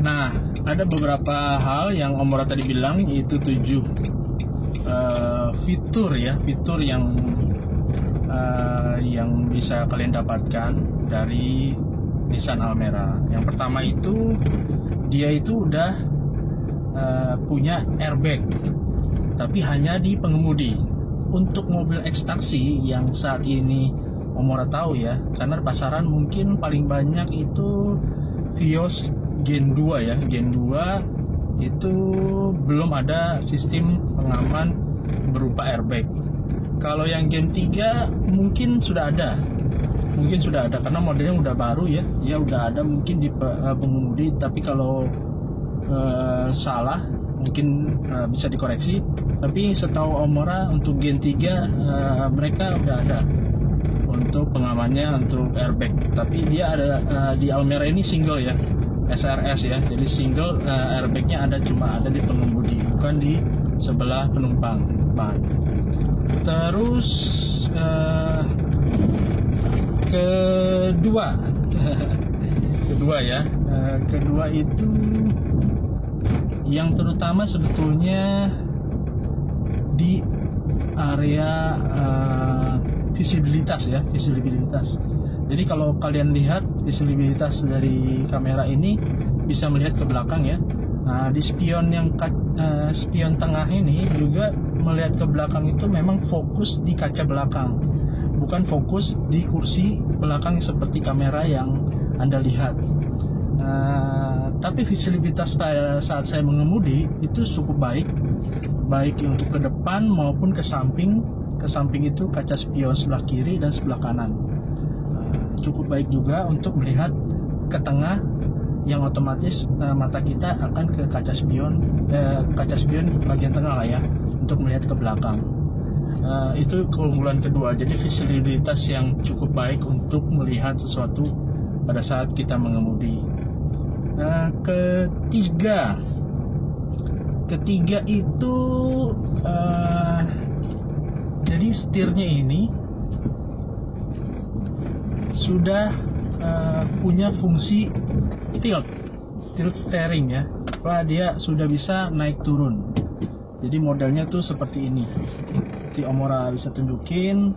Nah, ada beberapa hal yang Om Mora tadi bilang, yaitu 7 fitur ya, fitur yang bisa kalian dapatkan dari Nissan Almera. Yang pertama itu dia itu udah punya airbag, tapi hanya di pengemudi. Untuk mobil ekstaksi yang saat ini Om Mora tahu ya, karena pasaran mungkin paling banyak itu Vios Gen 2 ya. Gen 2 itu belum ada sistem pengaman berupa airbag. Kalau yang Gen 3 mungkin sudah ada. Mungkin sudah ada karena modelnya udah baru ya. Ya udah ada mungkin di pengemudi, tapi kalau salah mungkin bisa dikoreksi. Tapi setahu Om Mora untuk Gen 3 mereka udah ada untuk pengamannya untuk airbag. Tapi dia ada di Almera ini single ya. SRS ya, jadi single, airbagnya cuma ada di pengemudi, bukan di sebelah penumpang depan. Terus kedua ya, kedua itu yang terutama sebetulnya di area visibilitas ya, visibilitas. Jadi kalau kalian lihat visibilitas dari kamera ini bisa melihat ke belakang ya. Nah, di spion spion tengah ini juga melihat ke belakang itu memang fokus di kaca belakang, bukan fokus di kursi belakang seperti kamera yang Anda lihat. Tapi visibilitas pada saat saya mengemudi itu cukup baik untuk ke depan maupun ke samping. Ke samping itu kaca spion sebelah kiri dan sebelah kanan. Cukup baik juga untuk melihat ke tengah, yang otomatis mata kita akan ke kaca spion bagian tengah lah ya, untuk melihat ke belakang. Itu keunggulan kedua, jadi visibilitas yang cukup baik untuk melihat sesuatu pada saat kita mengemudi. Ketiga itu jadi setirnya ini sudah punya fungsi tilt steering ya. Dia sudah bisa naik turun. Jadi modelnya tuh seperti ini. Nanti Om Mora bisa tunjukin.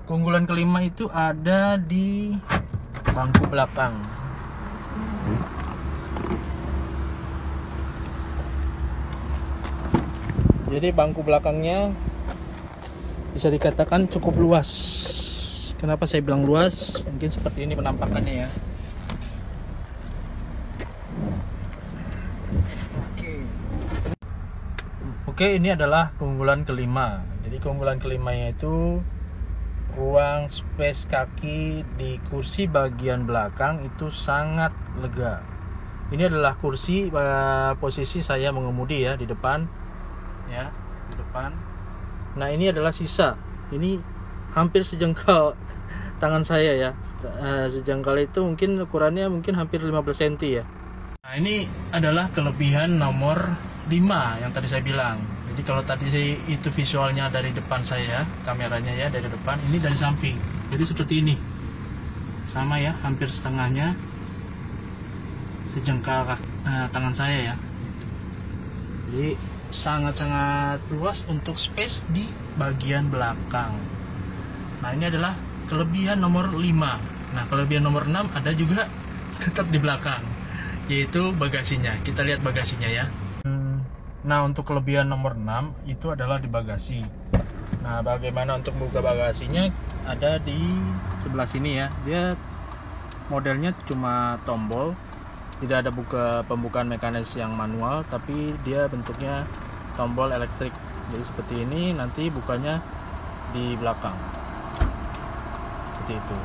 keunggulan kelima itu ada di bangku belakang. Jadi bangku belakangnya bisa dikatakan cukup luas. Kenapa saya bilang luas? Mungkin seperti ini penampakannya ya. Oke, ini adalah keunggulan kelima. Jadi keunggulan kelimanya itu ruang space kaki di kursi bagian belakang itu sangat lega. Ini adalah kursi posisi saya mengemudi ya, di depan ya, di depan. Nah, ini adalah sisa. Ini hampir sejengkal tangan saya ya. Sejengkal itu mungkin ukurannya mungkin hampir 15 cm ya. Nah, ini adalah kelebihan nomor 5 yang tadi saya bilang. Jadi kalau tadi itu visualnya dari depan saya, kameranya ya dari depan, ini dari samping. Jadi seperti ini. Sama ya, hampir setengahnya sejengkal tangan saya ya. Jadi sangat-sangat luas untuk space di bagian belakang. Nah, ini adalah kelebihan nomor 5. Nah, kelebihan nomor 6 ada juga tetap di belakang, yaitu bagasinya. Kita lihat bagasinya ya. Nah, untuk kelebihan nomor 6 itu adalah di bagasi. Nah, bagaimana untuk buka bagasinya? Ada di sebelah sini ya. Dia modelnya cuma tombol, tidak ada pembukaan mekanis yang manual, tapi dia bentuknya tombol elektrik. Jadi seperti ini, nanti bukanya di belakang. Seperti itu.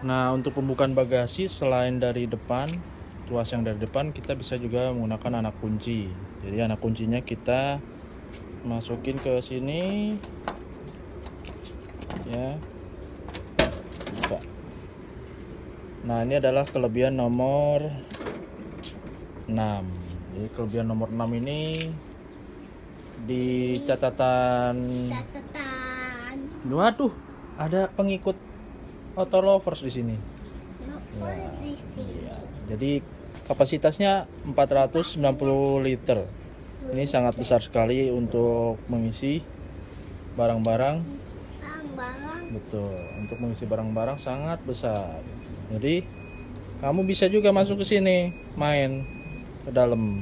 Nah, untuk pembukaan bagasi selain dari depan, tuas yang dari depan, kita bisa juga menggunakan anak kunci. Jadi anak kuncinya kita masukin ke sini ya. Buka. Nah, ini adalah kelebihan nomor 6. Jadi kelebihan nomor 6 ini di catatan. Waduh, ada pengikut Auto Lovers di sini. Ya. Jadi kapasitasnya 490 liter. Ini sangat besar sekali untuk mengisi barang-barang. Betul, untuk mengisi barang-barang sangat besar. Jadi kamu bisa juga masuk ke sini, main ke dalam.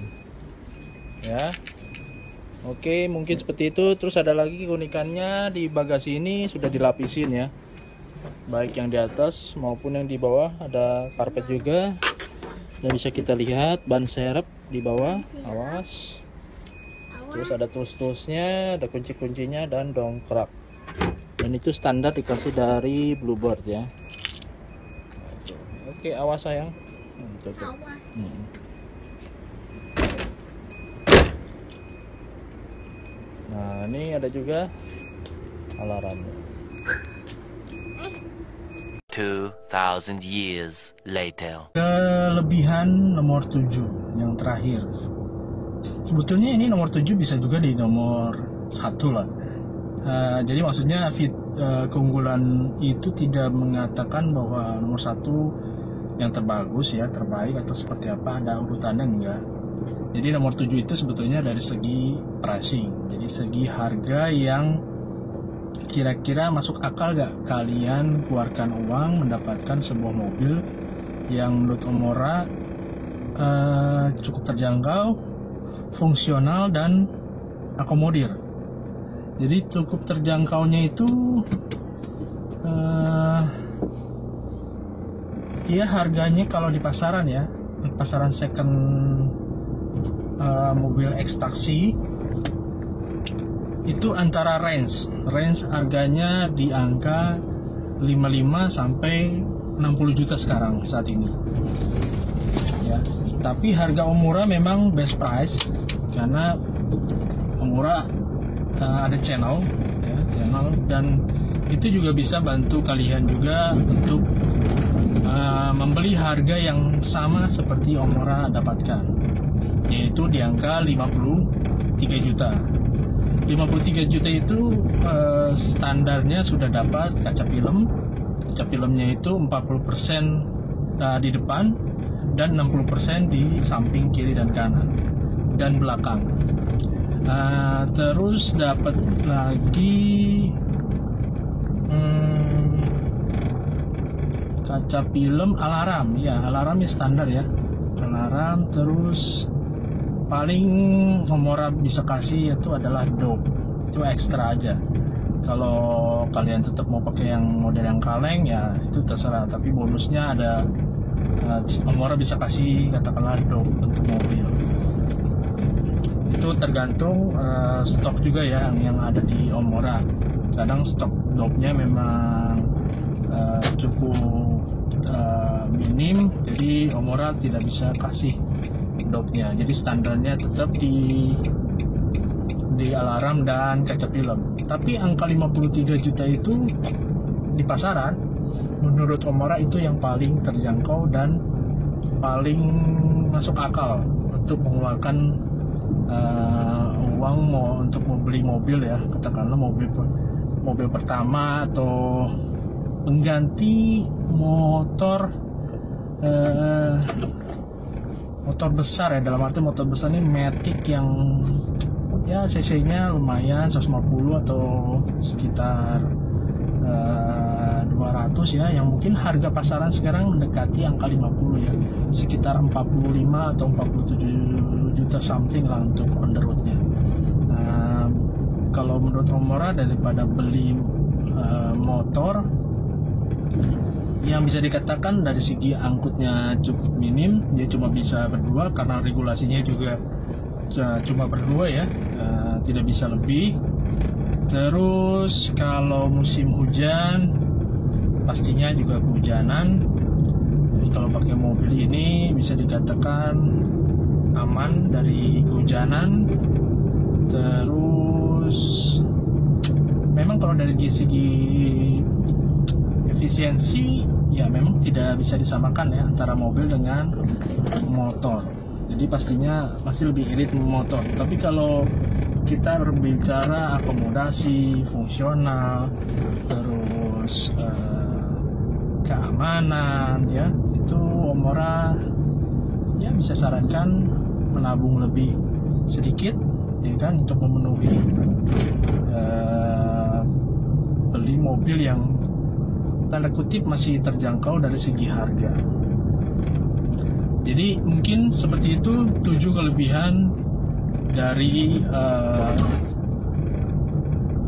Ya. Oke, mungkin seperti itu. Terus ada lagi keunikannya, di bagasi ini sudah dilapisin ya. Baik yang di atas maupun yang di bawah, ada karpet juga. Dan bisa kita lihat ban serep di bawah, awas. Terus ada tools-toolsnya, ada kunci-kuncinya dan dongkrak. Dan itu standar dikasih dari Bluebird ya. Oke, awas sayang. Awas. Nah, ini ada juga alarmnya. 2000 years later. Kelebihan nomor 7 yang terakhir. Sebetulnya ini nomor 7 bisa juga di nomor 1 lah. Jadi maksudnya keunggulan itu tidak mengatakan bahwa nomor 1 yang terbagus ya, terbaik atau seperti apa, ada urutannya enggak. Jadi nomor 7 itu sebetulnya dari segi pricing. Jadi segi harga yang kira-kira masuk akal gak kalian keluarkan uang mendapatkan sebuah mobil yang menurut Omora cukup terjangkau, fungsional dan akomodir. Jadi cukup terjangkaunya itu ya harganya kalau di pasaran ya, pasaran second mobil ekstaksi itu antara range harganya di angka 55 sampai 60 juta sekarang saat ini ya. Tapi harga Omura memang best price karena Omura ada channel ya, dan itu juga bisa bantu kalian juga untuk membeli harga yang sama seperti Omura dapatkan, yaitu di angka 53 juta. 53 juta itu standarnya sudah dapat kaca film. Kaca filmnya itu 40% di depan dan 60% di samping kiri dan kanan dan belakang. Terus dapat lagi Kaca film alarm, ya alarmnya standar ya, alarm. Terus paling Omora bisa kasih itu adalah dope, itu ekstra aja. Kalau kalian tetap mau pakai yang model yang kaleng ya itu terserah, tapi bonusnya ada, Omora bisa kasih katakanlah dope untuk mobil. Itu tergantung stok juga ya yang ada di Omora. Kadang stok dope-nya memang cukup minim, jadi Omora tidak bisa kasih dope-nya. Jadi standarnya tetap di alarm dan kaca film. Tapi angka 53 juta itu di pasaran menurut Omora itu yang paling terjangkau dan paling masuk akal untuk mengeluarkan uang untuk membeli mobil ya, katakanlah mobil pertama atau pengganti motor besar ya, dalam arti motor besar ini Matic yang ya cc-nya lumayan 150 atau sekitar 200 ya, yang mungkin harga pasaran sekarang mendekati angka 50 ya, sekitar 45 atau 47 juta something lah untuk on the road-nya. Kalau menurut Omora daripada beli motor yang bisa dikatakan dari segi angkutnya cukup minim, dia cuma bisa berdua karena regulasinya juga cuma berdua ya, tidak bisa lebih. Terus kalau musim hujan pastinya juga kehujanan, jadi kalau pakai mobil ini bisa dikatakan aman dari kehujanan. Terus memang kalau dari segi efisiensi ya memang tidak bisa disamakan ya antara mobil dengan motor, jadi pastinya masih lebih irit motor. Tapi kalau kita berbicara akomodasi fungsional, terus keamanan ya, itu Omora ya bisa sarankan menabung lebih sedikit ya kan, untuk memenuhi beli mobil yang tanda kutip masih terjangkau dari segi harga. Jadi mungkin seperti itu 7 kelebihan dari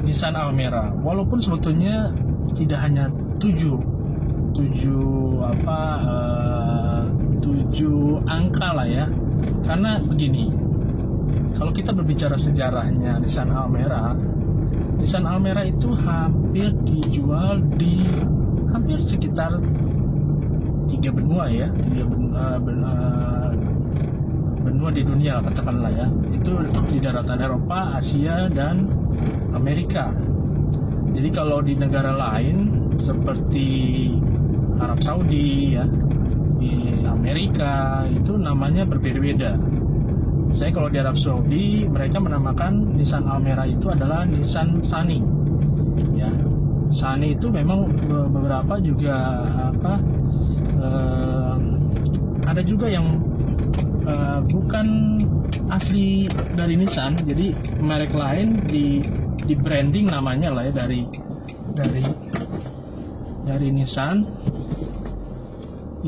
Nissan Almera. Walaupun sebetulnya tidak hanya 7 angka lah ya. Karena begini, kalau kita berbicara sejarahnya Nissan Almera itu hampir dijual di hampir sekitar 3 benua ya, 3 benua di dunia katakanlah ya, itu di daratan Eropa, Asia dan Amerika. Jadi kalau di negara lain seperti Arab Saudi ya, di Amerika itu namanya berbeda-beda. Saya kalau di Arab Saudi mereka menamakan Nissan Almera itu adalah Nissan Sunny ya. Sunny itu memang beberapa juga ada juga yang bukan asli dari Nissan, jadi merek lain di branding namanya lah ya dari Nissan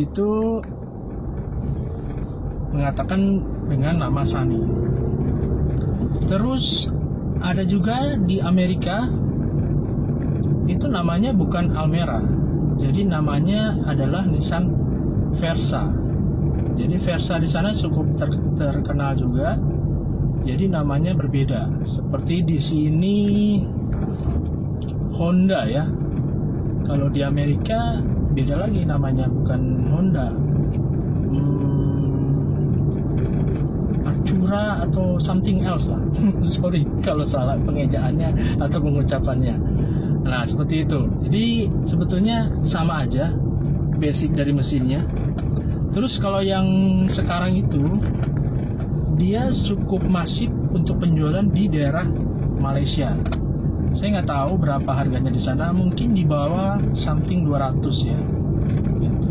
itu mengatakan dengan nama Sunny. Terus ada juga di Amerika itu namanya bukan Almera, jadi namanya adalah Nissan Versa. Jadi Versa di sana cukup terkenal juga, jadi namanya berbeda. Seperti di sini Honda ya, kalau di Amerika beda lagi namanya, bukan Honda, Acura atau something else lah. Sorry kalau salah pengejaannya atau pengucapannya. Nah seperti itu. Jadi sebetulnya sama aja basic dari mesinnya. Terus kalau yang sekarang itu dia cukup masif untuk penjualan di daerah Malaysia. Saya nggak tahu berapa harganya di sana, mungkin di bawah something 200 ya. Gitu.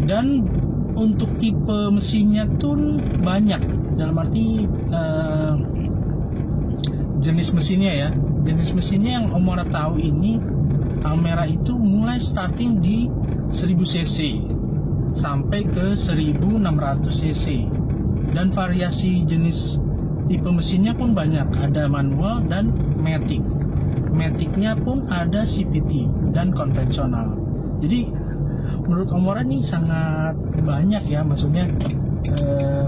Dan untuk tipe mesinnya tuh banyak, dalam arti jenis mesinnya ya. Jenis mesinnya yang Omora tahu ini, Almera itu mulai starting di 1000 cc sampai ke 1600 cc. Dan variasi jenis tipe mesinnya pun banyak, ada manual dan matic. Maticnya pun ada CVT dan konvensional. Jadi menurut Omora ini sangat banyak ya, maksudnya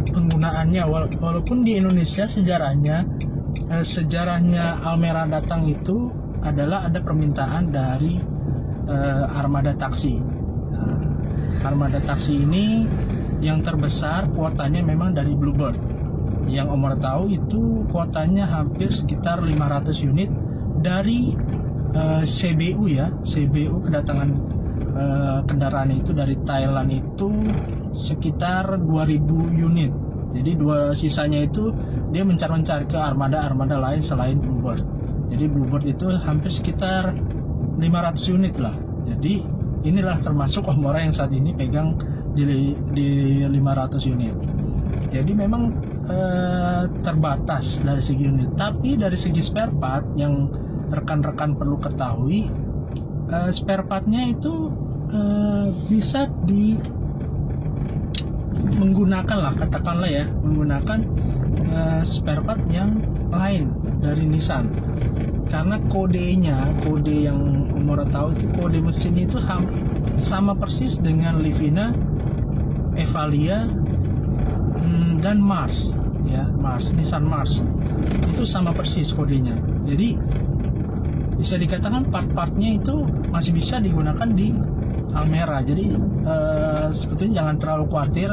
penggunaannya. Walaupun di Indonesia sejarahnya Almera datang itu adalah ada permintaan dari armada taksi. Nah, armada taksi ini yang terbesar kuotanya memang dari Bluebird. Yang Omora tahu itu kuotanya hampir sekitar 500 unit dari CBU ya. CBU kedatangan kendaraan itu dari Thailand itu sekitar 2000 unit. Jadi sisanya itu dia mencari ke armada-armada lain selain Bluebird. Jadi Bluebird itu hampir sekitar 500 unit lah. Jadi inilah termasuk Omora yang saat ini pegang di 500 unit. Jadi memang terbatas dari segi unit. Tapi dari segi spare part yang rekan-rekan perlu ketahui, spare partnya itu bisa menggunakan lah, katakanlah ya, menggunakan spare part yang lain dari Nissan, karena kode yang Omora tahu itu kode mesin itu sama persis dengan Livina, Evalia, dan Mars ya, Nissan Mars itu sama persis kodenya. Jadi bisa dikatakan part-partnya itu masih bisa digunakan di Almera. Jadi sebetulnya jangan terlalu khawatir,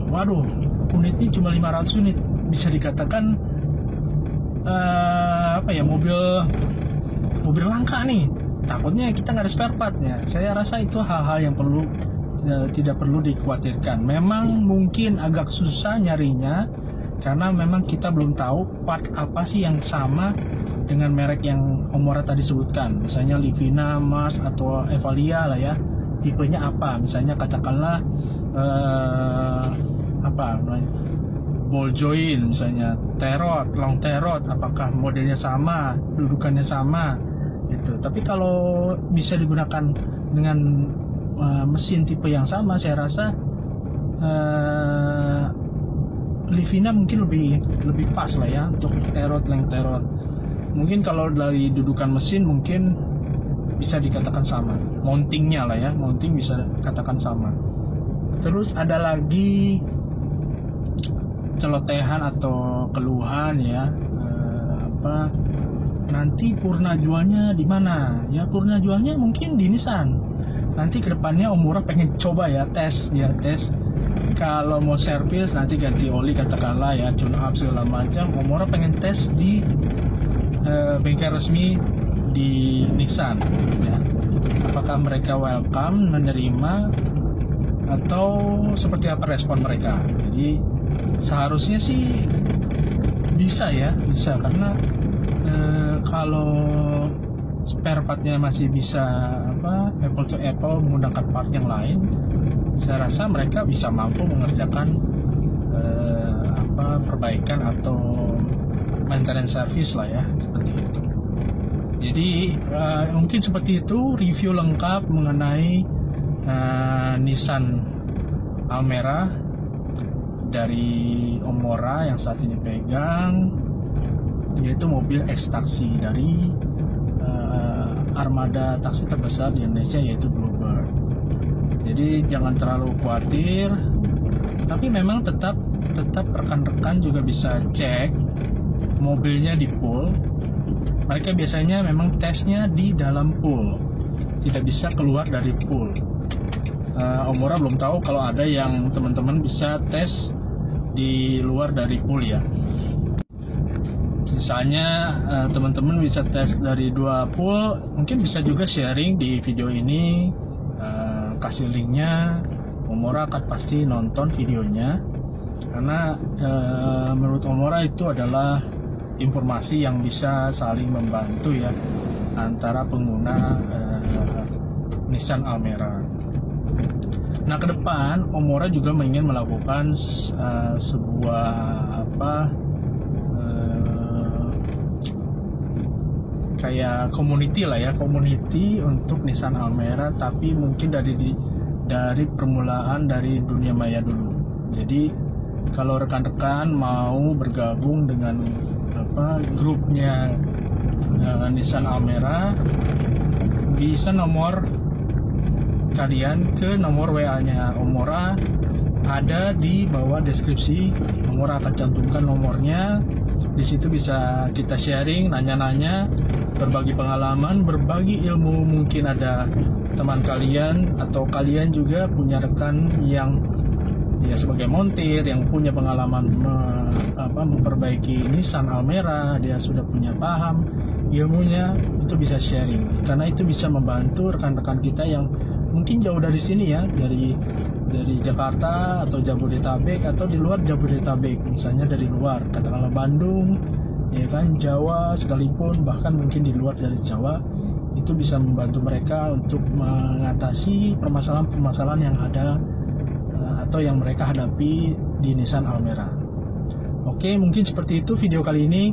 waduh unitnya cuma 500 unit, bisa dikatakan mobil langka nih, takutnya kita nggak ada spare partnya. Saya rasa itu hal-hal yang tidak perlu dikhawatirkan. Memang mungkin agak susah nyarinya karena memang kita belum tahu part apa sih yang sama dengan merek yang Omora tadi sebutkan, misalnya Livina, Mars atau Evalia lah ya, tipenya apa, misalnya katakanlah ball joint, misalnya Terot, long Terot, apakah modelnya sama, dudukannya sama gitu. Tapi kalau bisa digunakan dengan mesin tipe yang sama, saya rasa Livina mungkin lebih pas lah ya untuk Terot, long Terot. Mungkin kalau dari dudukan mesin mungkin bisa dikatakan sama, mountingnya lah ya, mounting bisa katakan sama. Terus ada lagi celotehan atau keluhan ya, nanti purna jualnya di mana ya? Purna jualnya mungkin di Nissan. Nanti kedepannya Omora pengen coba ya, tes kalau mau servis nanti ganti oli katakanlah ya, tune up segala macam, Omora pengen tes di bengkel resmi di Nissan ya. Apakah mereka welcome, menerima, atau seperti apa respon mereka. Jadi seharusnya sih bisa karena kalau spare partnya masih bisa apple to apple menggunakan part yang lain, saya rasa mereka bisa mampu mengerjakan perbaikan atau maintenance service lah ya, seperti itu. Jadi mungkin seperti itu review lengkap mengenai Nissan Almera dari Omora yang saat ini pegang, yaitu mobil ekstaksi dari armada taksi terbesar di Indonesia, yaitu Bluebird. Jadi jangan terlalu khawatir, tapi memang tetap rekan-rekan juga bisa cek mobilnya di pool. Mereka biasanya memang tesnya di dalam pool, tidak bisa keluar dari pool. Omora belum tahu kalau ada yang teman-teman bisa tes di luar dari pool ya. Misalnya teman-teman bisa tes dari 2 pool, mungkin bisa juga sharing di video ini, kasih linknya. Omora akan pasti nonton videonya, karena menurut Omora itu adalah informasi yang bisa saling membantu ya antara pengguna Nissan Almera. Nah, ke depan Omora juga ingin melakukan kayak community lah ya, community untuk Nissan Almera, tapi mungkin dari permulaan dari dunia maya dulu. Jadi kalau rekan-rekan mau bergabung dengan grupnya Nissan Almera, bisa nomor kalian ke nomor WA-nya Omora, ada di bawah deskripsi. Omora akan cantumkan nomornya. Di situ bisa kita sharing, nanya-nanya, berbagi pengalaman, berbagi ilmu. Mungkin ada teman kalian atau kalian juga punya rekan yang ya sebagai montir yang punya pengalaman memperbaiki Nissan Almera, dia sudah punya paham ilmunya, itu bisa sharing, karena itu bisa membantu rekan-rekan kita yang mungkin jauh dari sini ya, dari Jakarta atau Jabodetabek atau di luar Jabodetabek, misalnya dari luar, katakanlah Bandung, ya kan, Jawa sekalipun, bahkan mungkin di luar dari Jawa, itu bisa membantu mereka untuk mengatasi permasalahan-permasalahan yang ada atau yang mereka hadapi di Nissan Almera. Oke, mungkin seperti itu video kali ini.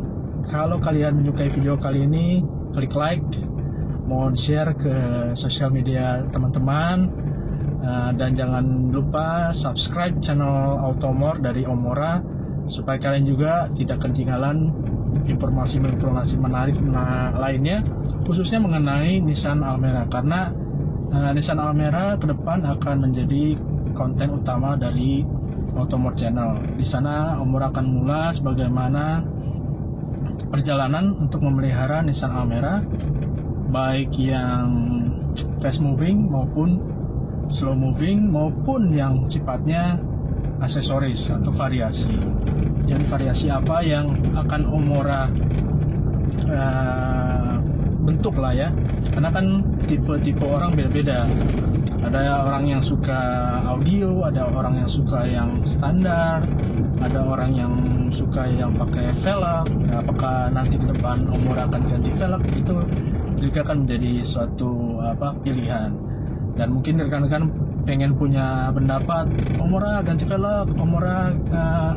Kalau kalian menyukai video kali ini, klik like, mohon share ke sosial media teman-teman, dan jangan lupa subscribe channel Automor dari Omora supaya kalian juga tidak ketinggalan informasi-informasi menarik lainnya, khususnya mengenai Nissan Almera, karena Nissan Almera ke depan akan menjadi konten utama dari Automor Channel. Di sana Omora akan mengulas bagaimana perjalanan untuk memelihara Nissan Almera, baik yang fast moving maupun slow moving maupun yang sifatnya aksesoris atau variasi. Yang variasi apa yang akan Omora bentuk lah ya, karena kan tipe-tipe orang beda-beda. Ada orang yang suka audio, ada orang yang suka yang standar, ada orang yang suka yang pakai velg. Apakah nanti ke depan Omora akan ganti velg, itu juga akan menjadi suatu pilihan. Dan mungkin rekan-rekan pengen punya pendapat, Omora ganti velg, Omora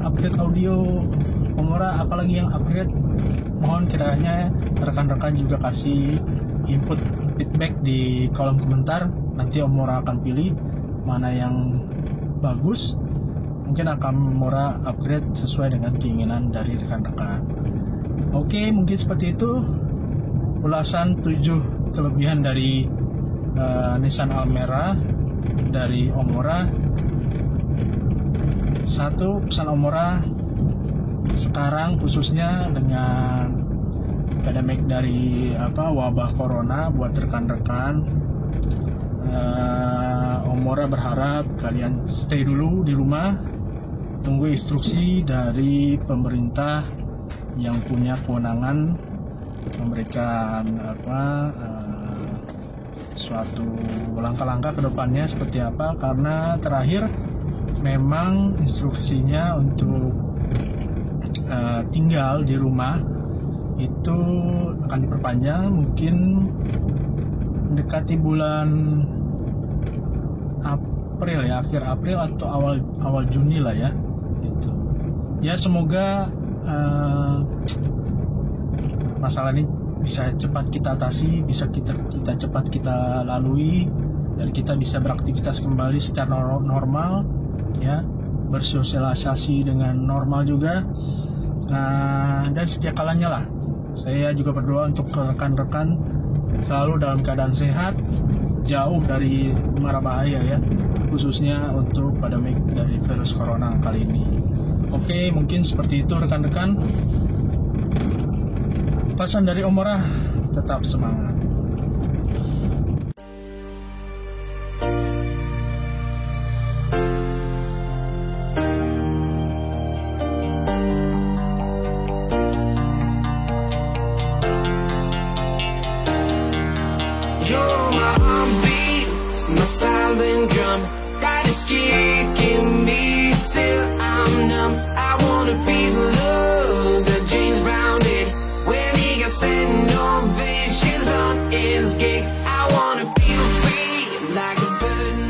upgrade audio, Omora apalagi yang upgrade, mohon kiranya rekan-rekan juga kasih input feedback di kolom komentar. Nanti Omora akan pilih mana yang bagus, mungkin akan Omora upgrade sesuai dengan keinginan dari rekan-rekan. Oke, mungkin seperti itu ulasan 7 kelebihan dari Nissan Almera dari Omora. Satu, pesan Omora sekarang khususnya dengan pandemik dari wabah corona, buat rekan-rekan, Omora berharap kalian stay dulu di rumah, tunggu instruksi dari pemerintah yang punya kewenangan memberikan suatu langkah-langkah ke depannya seperti apa. Karena terakhir memang instruksinya untuk tinggal di rumah itu akan diperpanjang, mungkin mendekati bulan April ya, akhir April atau awal Juni lah ya. Itu ya, semoga masalah ini bisa cepat kita atasi, bisa kita cepat kita lalui, dan kita bisa beraktivitas kembali secara normal ya, bersosialisasi dengan normal juga. Dan setiap kalanya lah saya juga berdoa untuk rekan-rekan selalu dalam keadaan sehat, jauh dari mara bahaya ya, khususnya untuk pandemik dari virus corona kali ini. Oke, mungkin seperti itu rekan-rekan. Pesan dari Omora, tetap semangat. You're my heartbeat, my silent drum. Got a skid, give me till I'm numb. I wanna feel the love that James Brown did when he got standing ovations on his gig. I wanna feel free like a bird.